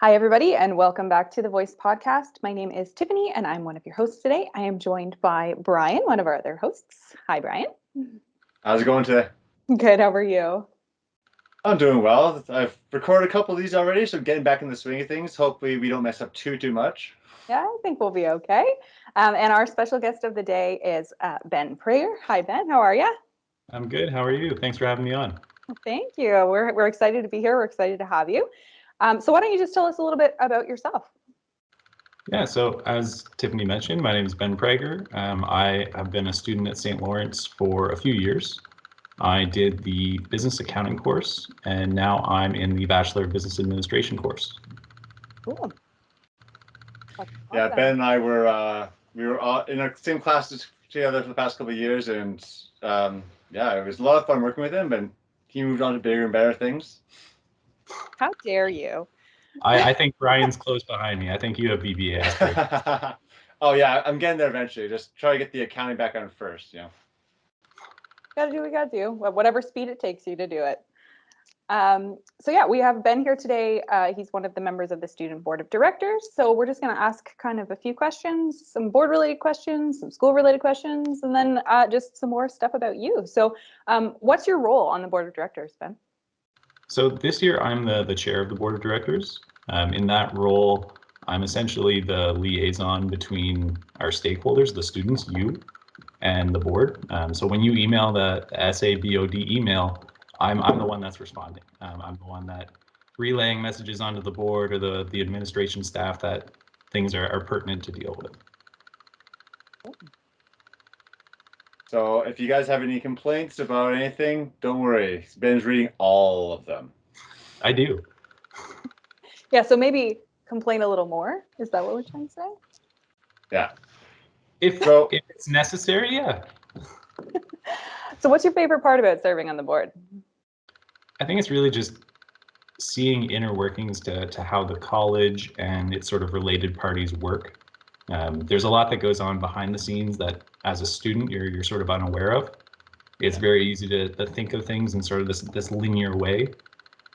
Hi, everybody, and welcome back to the Voice Podcast. My name is Tiffany, and I'm one of your hosts today. I am joined by Brian, one of our other hosts. Hi, Brian. How's it going today? Good. How are you? I'm doing well. I've recorded a couple of these already, so getting back in the swing of things. Hopefully, we don't mess up too much. Yeah, I think we'll be okay. And our special guest of the day is Ben Prayer. Hi, Ben. How are you? I'm good. How are you? Thanks for having me on. Thank you. We're excited to be here. We're excited to have you. So why don't you just tell us a little bit about yourself? Yeah, so as Tiffany mentioned, my name is Ben Prager. I have been a student at St. Lawrence for a few years. I did the business accounting course, and now I'm in the Bachelor of Business Administration course. Cool. That's Yeah, awesome. Ben and I were we were all in our same classes together for the past couple of years, and yeah, it was a lot of fun working with him. And he moved on to bigger and better things. How dare you? I think Brian's close behind me. I think you have BBA aspirations. Oh yeah, I'm getting there eventually. Just try to get the accounting background first. Got to do what you got to do, whatever speed it takes you to do it. So yeah, we have Ben here today. He's one of the members of the student board of directors. So we're just going to ask kind of a few questions, some board related questions, some school related questions, and then just some more stuff about you. So what's your role on the board of directors, Ben? So this year I'm the chair of the board of directors. In that role, I'm essentially the liaison between our stakeholders, the students, you, and the board. So when you email the SABOD email, I'm the one that's responding. I'm the one that relaying messages onto the board or the administration staff that things are pertinent to deal with. So if you guys have any complaints about anything, don't worry. Ben's reading all of them. I do. Yeah, so maybe complain a little more. Is that what we're trying to say? Yeah. If So it's necessary, yeah. So what's your favorite part about serving on the board? I think it's really just seeing inner workings to how the college and its sort of related parties work. There's a lot that goes on behind the scenes that as a student you're sort of unaware of. It's very easy to think of things in sort of this linear way,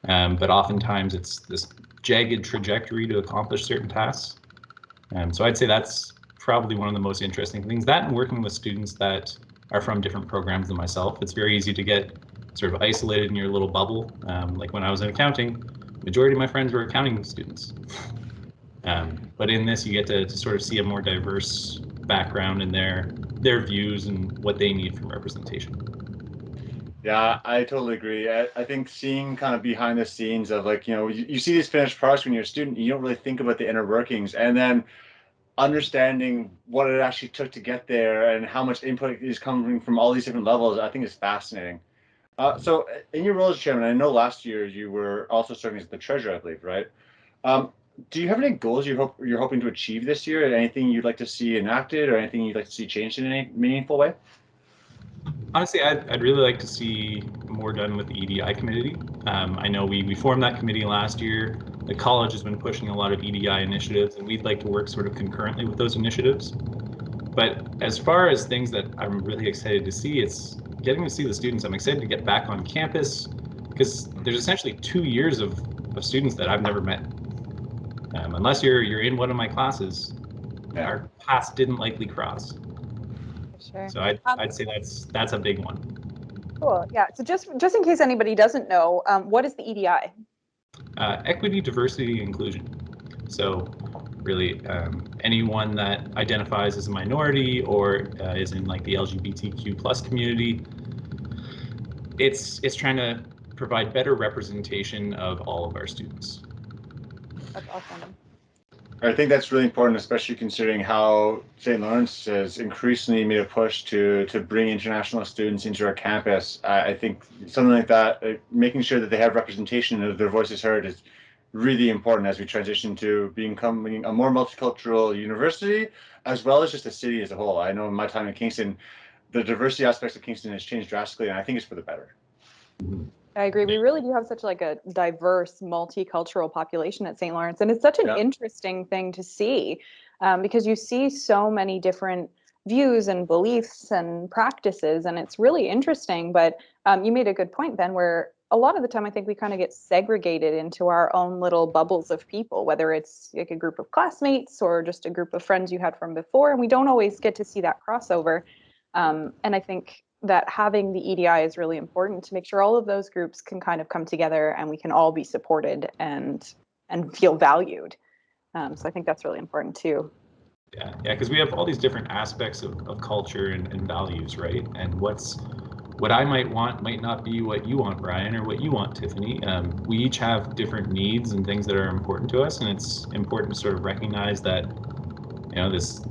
but oftentimes it's this jagged trajectory to accomplish certain tasks. So I'd say that's probably one of the most interesting things. That and working with students that are from different programs than myself. It's very easy to get sort of isolated in your little bubble. Like when I was in accounting, majority of my friends were accounting students. But in this, you get to sort of see a more diverse background in their views and what they need from representation. yeah, I totally agree. I think seeing kind of behind the scenes of like, you see these finished products when you're a student, and you don't really think about the inner workings. And then understanding what it actually took to get there and how much input is coming from all these different levels, I think is fascinating. So in your role as chairman, I know last year you were also serving as the treasurer, I believe, right? Um, do you have any goals you're hoping to achieve this year? Anything you'd like to see enacted or anything you'd like to see changed in any meaningful way? Honestly, I'd really like to see more done with the EDI committee. I know we formed that committee last year. The college has been pushing a lot of EDI initiatives, and we'd like to work sort of concurrently with those initiatives. But as far as things that I'm really excited to see, it's getting to see the students. I'm excited to get back on campus because there's essentially 2 years of students that I've never met. Unless you're in one of my classes, Yeah. our paths didn't likely cross. For sure. So I'd say that's a big one. Cool. Yeah. So just in case anybody doesn't know, what is the EDI? Equity, diversity, inclusion. So really anyone that identifies as a minority or is in like the LGBTQ plus community, it's trying to provide better representation of all of our students. That's awesome. I think that's really important, especially considering how St. Lawrence has increasingly made a push to bring international students into our campus. I think something like that, making sure that they have representation and their voices heard, is really important as we transition to becoming a more multicultural university, as well as just a city as a whole. I know in my time in Kingston, the diversity aspects of Kingston has changed drastically, and I think it's for the better. I agree. We really do have such like a diverse, multicultural population at St. Lawrence, and it's such an Yeah. interesting thing to see because you see so many different views and beliefs and practices, and it's really interesting. But you made a good point, Ben, where a lot of the time I think we kind of get segregated into our own little bubbles of people, whether it's like a group of classmates or just a group of friends you had from before, and we don't always get to see that crossover. And I think that having the EDI is really important to make sure all of those groups can kind of come together and we can all be supported and feel valued. So I think that's really important too. Yeah, because we have all these different aspects of culture and values, right? And what I might want might not be what you want, Brian, or what you want, Tiffany. We each have different needs and things that are important to us, and it's important to sort of recognize that,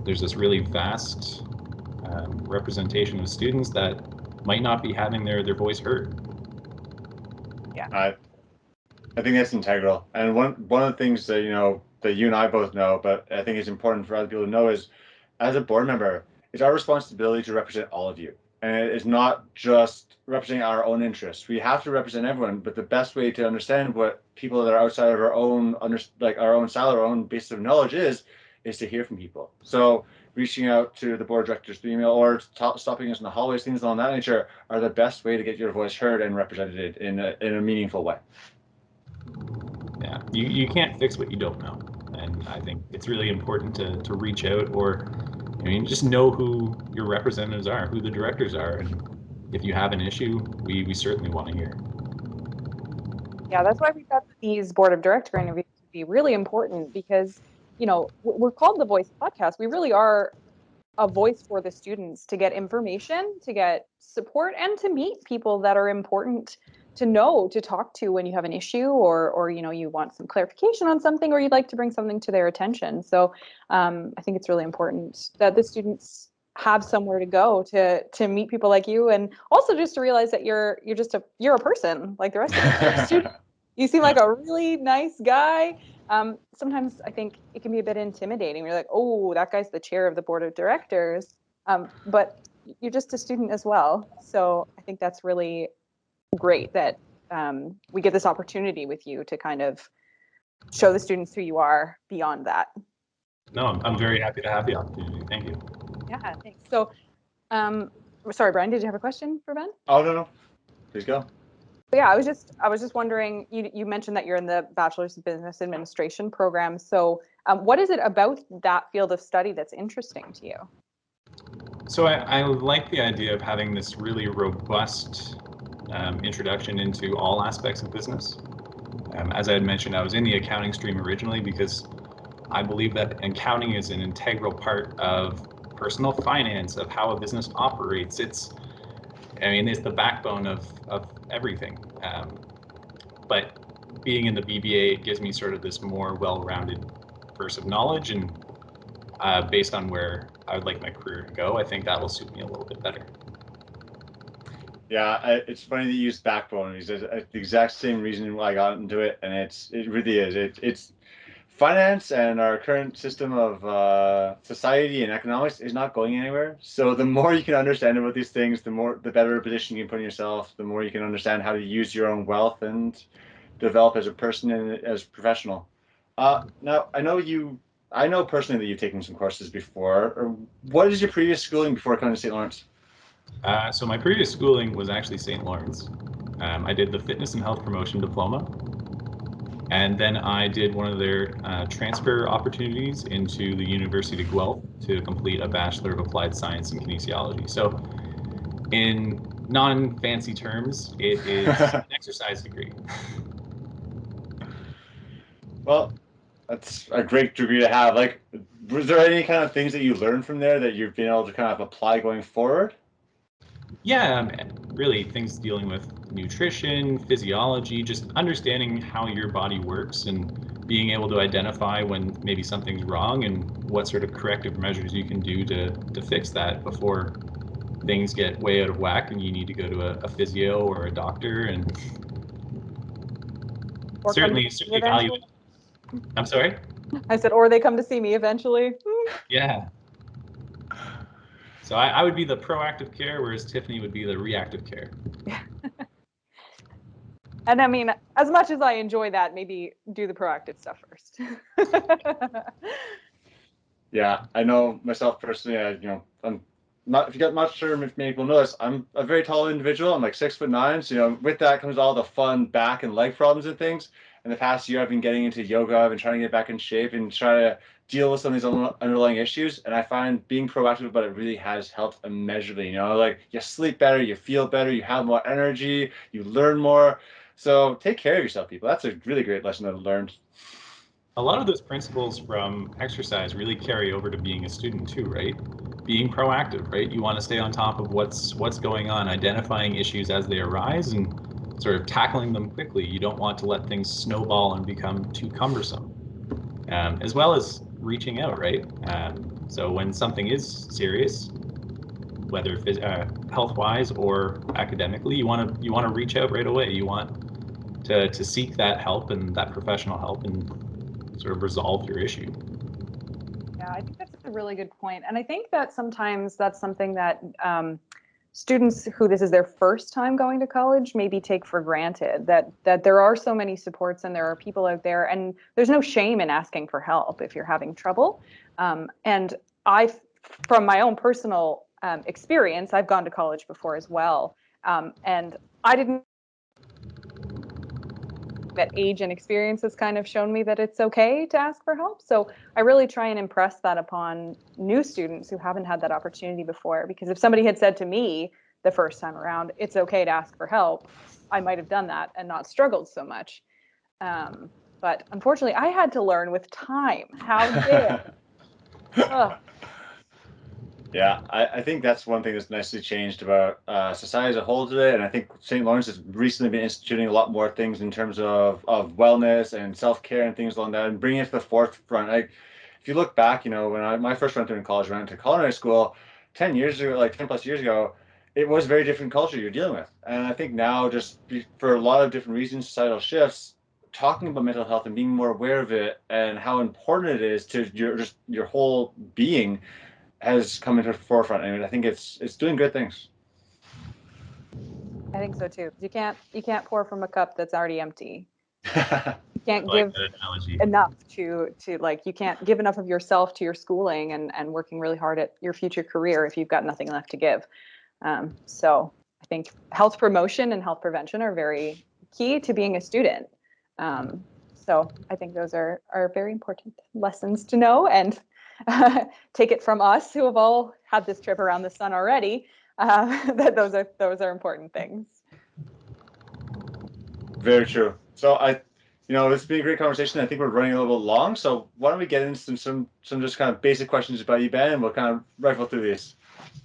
there's this really vast representation of students that might not be having their voice heard. Yeah. I think that's integral. And one of the things that that you and I both know, but I think it's important for other people to know is, as a board member, it's our responsibility to represent all of you. And it's not just representing our own interests. We have to represent everyone, but the best way to understand what people that are outside of our own our own style, our own base of knowledge is to hear from people. So reaching out to the board directors through email or stopping us in the hallways, things along that nature, are the best way to get your voice heard and represented in a meaningful way. Yeah, you can't fix what you don't know. And I think it's really important to reach out, or just know who your representatives are, who the directors are. And if you have an issue, we certainly want to hear. Yeah, that's why we thought that these board of director interviews would be really important because, we're called the Voice Podcast. We really are a voice for the students to get information, to get support, and to meet people that are important to know, to talk to when you have an issue or you want some clarification on something or you'd like to bring something to their attention. So I think it's really important that the students have somewhere to go to meet people like you, and also just to realize that you're a person like the rest of us. You're a student. You seem like a really nice guy. Sometimes I think it can be a bit intimidating. You're like, oh, that guy's the chair of the board of directors, but you're just a student as well. So I think that's really great that we get this opportunity with you to kind of show the students who you are beyond that. No, I'm very happy to have the opportunity. Thank you. Yeah, thanks. So, sorry, Brian, did you have a question for Ben? Oh, no. Please go. Yeah, I was just wondering, you mentioned that you're in the Bachelor's of Business Administration program. So what is it about that field of study that's interesting to you? So I like the idea of having this really robust introduction into all aspects of business. As I had mentioned, I was in the accounting stream originally because I believe that accounting is an integral part of personal finance, of how a business operates. It's the backbone of everything. But being in the BBA, it gives me sort of this more well-rounded burst of knowledge, and based on where I would like my career to go, I think that will suit me a little bit better. Yeah, it's funny that you use backbone. It's the exact same reason why I got into it, and it really is. It's finance and our current system of society and economics is not going anywhere. So the more you can understand about these things, the better position you can put in yourself, the more you can understand how to use your own wealth and develop as a person and as a professional. Now I know personally that you've taken some courses before. What is your previous schooling before coming to St. Lawrence? So my previous schooling was actually St. Lawrence. I did the Fitness and Health Promotion Diploma, and then I did one of their transfer opportunities into the University of Guelph to complete a Bachelor of Applied Science in Kinesiology. So in non-fancy terms, it is an exercise degree. Well, that's a great degree to have. Like, was there any kind of things that you learned from there that you've been able to kind of apply going forward? Yeah, really things dealing with nutrition, physiology, just understanding how your body works and being able to identify when maybe something's wrong and what sort of corrective measures you can do to fix that before things get way out of whack and you need to go to a physio or a doctor. And Or certainly value it. I'm sorry? I said, or they come to see me eventually. Yeah. So I would be the proactive care, whereas Tiffany would be the reactive care. And I mean, as much as I enjoy that, maybe do the proactive stuff first. Yeah, I know myself personally. I'm not if you got much sure if many people know this, I'm a very tall individual. I'm like 6'9". So, with that comes all the fun back and leg problems and things. In the past year, I've been getting into yoga. I've been trying to get back in shape and try to deal with some of these underlying issues. And I find being proactive about it really has helped immeasurably. Like you sleep better, you feel better, you have more energy, you learn more. So take care of yourself, people. That's a really great lesson that I've learned. A lot of those principles from exercise really carry over to being a student too, right? Being proactive, right? You want to stay on top of what's going on, identifying issues as they arise and sort of tackling them quickly. You don't want to let things snowball and become too cumbersome, as well as reaching out, right? So when something is serious, whether health-wise or academically, you want to reach out right away. You want to seek that help and that professional help and sort of resolve your issue. Yeah, I think that's a really good point. And I think that sometimes that's something that students who this is their first time going to college maybe take for granted, that there are so many supports and there are people out there, and there's no shame in asking for help if you're having trouble. And from my own personal experience, I've gone to college before as well. And I didn't that age and experience has kind of shown me that it's okay to ask for help. So I really try and impress that upon new students who haven't had that opportunity before. Because if somebody had said to me the first time around, it's okay to ask for help, I might have done that and not struggled so much. But unfortunately, I had to learn with time. How dare. Yeah, I think that's one thing that's nicely changed about society as a whole today. And I think St. Lawrence has recently been instituting a lot more things in terms of wellness and self-care and things along that, and bringing it to the forefront. Like, if you look back, when my first went through in college, went to culinary school 10 years ago, like 10 plus years ago, it was a very different culture you're dealing with. And I think now, for a lot of different reasons, societal shifts, talking about mental health and being more aware of it and how important it is to your whole being has come into the forefront. I mean, I think it's doing good things. I think so too. You can't pour from a cup that's already empty. You I can't like give that analogy. enough to like, you can't give enough of yourself to your schooling and working really hard at your future career if you've got nothing left to give. So I think health promotion and health prevention are very key to being a student. So I think those are very important lessons to know, and take it from us who have all had this trip around the sun already, that those are important things. Very true. So this has been a great conversation. I think we're running a little bit long, so why don't we get into some just kind of basic questions about you, Ben, and we'll kind of rifle through these.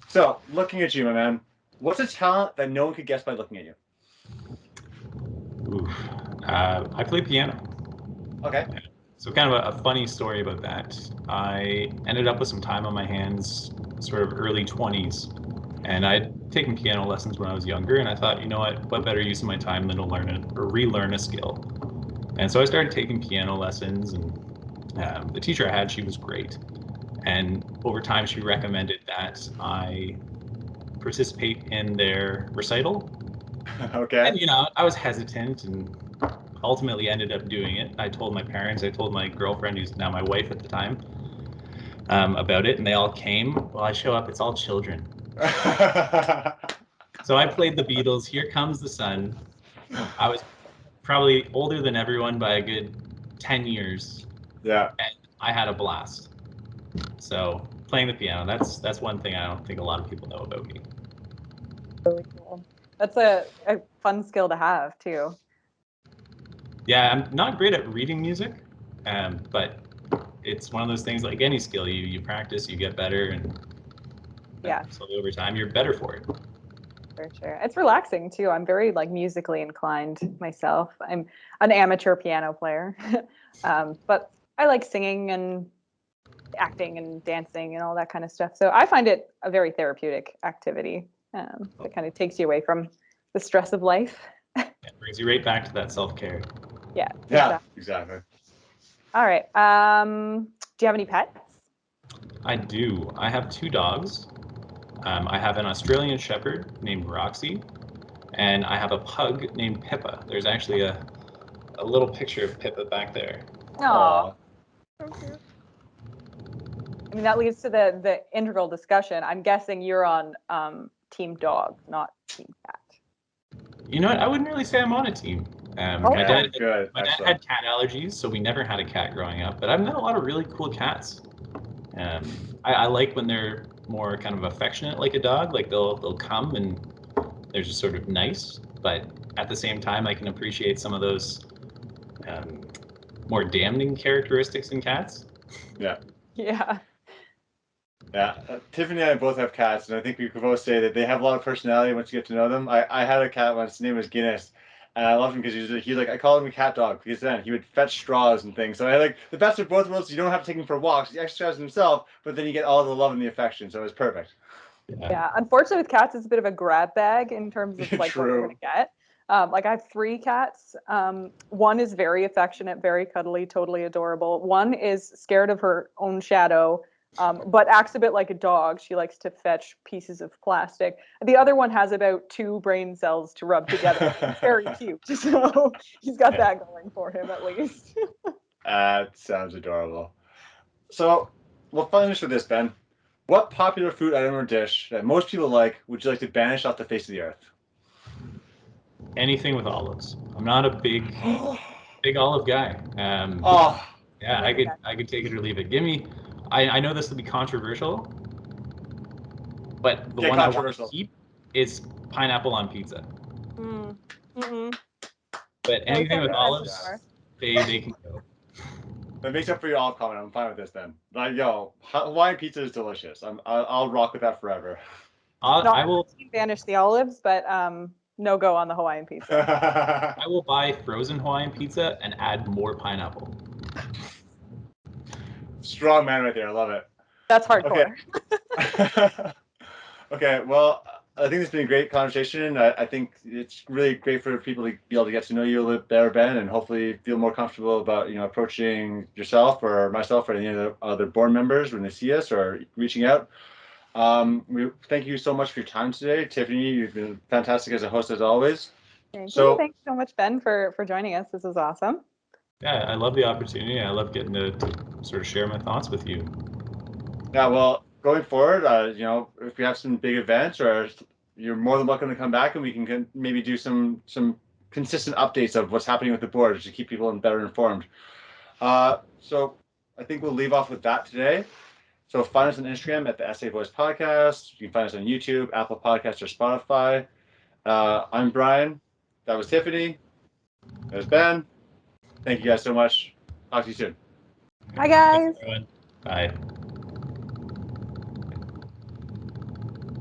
So, looking at you, my man, what's a talent that no one could guess by looking at you? Oof. I play piano. Okay. So kind of a funny story about that. I ended up with some time on my hands, sort of early 20s, and I'd taken piano lessons when I was younger, and I thought, you know what better use of my time than to learn it or relearn a skill. And so I started taking piano lessons, and the teacher I had, she was great. And over time, she recommended that I participate in their recital. Okay. And, I was hesitant and ultimately ended up doing it. I told my parents, I told my girlfriend, who's now my wife at the time, about it, and they all came. Well, I show up, it's all children. So I played the Beatles, Here Comes the Sun. I was probably older than everyone by a good 10 years. Yeah. And I had a blast. So playing the piano, that's one thing I don't think a lot of people know about me. Really cool. That's a fun skill to have too. Yeah, I'm not great at reading music, but it's one of those things like any skill. You practice, you get better, and Yeah, slowly over time, you're better for it. for sure. It's relaxing too. I'm very like musically inclined myself. I'm an amateur piano player, but I like singing and acting and dancing and all that kind of stuff. So I find it a very therapeutic activity that kind of takes you away from the stress of life. It brings you right back to that self-care. Yeah. Yeah, exactly. All right. Do you have any pets? I do. I have 2 dogs. I have an Australian Shepherd named Roxy, and I have a pug named Pippa. There's actually a little picture of Pippa back there. Aw. So cute. I mean, that leads to the integral discussion. I'm guessing you're on team dog, not team cat. You know what? I wouldn't really say I'm on a team. Oh, My dad Excellent. had cat allergies, so we never had a cat growing up. But I've met a lot of really cool cats. I like when they're more kind of affectionate, like a dog. Like they'll come and they're just sort of nice. But at the same time, I can appreciate some of those more damning characteristics in cats. Yeah. Yeah. Yeah, Tiffany and I both have cats, and I think we could both say that they have a lot of personality once you get to know them. I had a cat once, his name was Guinness, and I loved him because he was like, I call him a cat dog because then he would fetch straws and things. So I had like the best of both worlds. You don't have to take him for walks, he exercises himself, but then you get all the love and the affection. So it was perfect. Yeah. Unfortunately, with cats, it's a bit of a grab bag in terms of like what you're gonna get. Like I have 3 cats. One is very affectionate, very cuddly, totally adorable. One is scared of her own shadow, but acts a bit like a dog. She likes to fetch pieces of plastic. The other one has about 2 brain cells to rub together. It's very cute. So he's got that going for him at least. That sounds adorable. So we'll finish with this, Ben. What popular food item or dish that most people like would you like to banish off the face of the earth? Anything with olives. I'm not a big olive guy. Oh, Yeah, I could take it or leave it. Give me. I know this will be controversial, but the one I want to keep is pineapple on pizza. But anything with olives, they can go. that makes up for your olive comment. I'm fine with this then. Like, yo, Hawaiian pizza is delicious. I'll rock with that forever. I will banish the olives, but no go on the Hawaiian pizza. I will buy frozen Hawaiian pizza and add more pineapple. Strong man right there. I love it. That's hardcore. Okay. Okay, well, I think it's been a great conversation. I think it's really great for people to be able to get to know you a little bit better, Ben, and hopefully feel more comfortable about, approaching yourself or myself or any of the other board members when they see us or reaching out. We thank you so much for your time today. Tiffany, you've been fantastic as a host as always. Thank you so much, Ben, for joining us. This is awesome. Yeah, I love the opportunity. I love getting to sort of share my thoughts with you. Yeah, well, going forward, if we have some big events, or you're more than welcome to come back, and we can maybe do some consistent updates of what's happening with the board to keep people better informed. So I think we'll leave off with that today. So find us on Instagram at the SA Voice Podcast. You can find us on YouTube, Apple Podcasts, or Spotify. I'm Brian. That was Tiffany. That was Ben. Thank you guys so much. Talk to you soon. Bye, guys. Bye.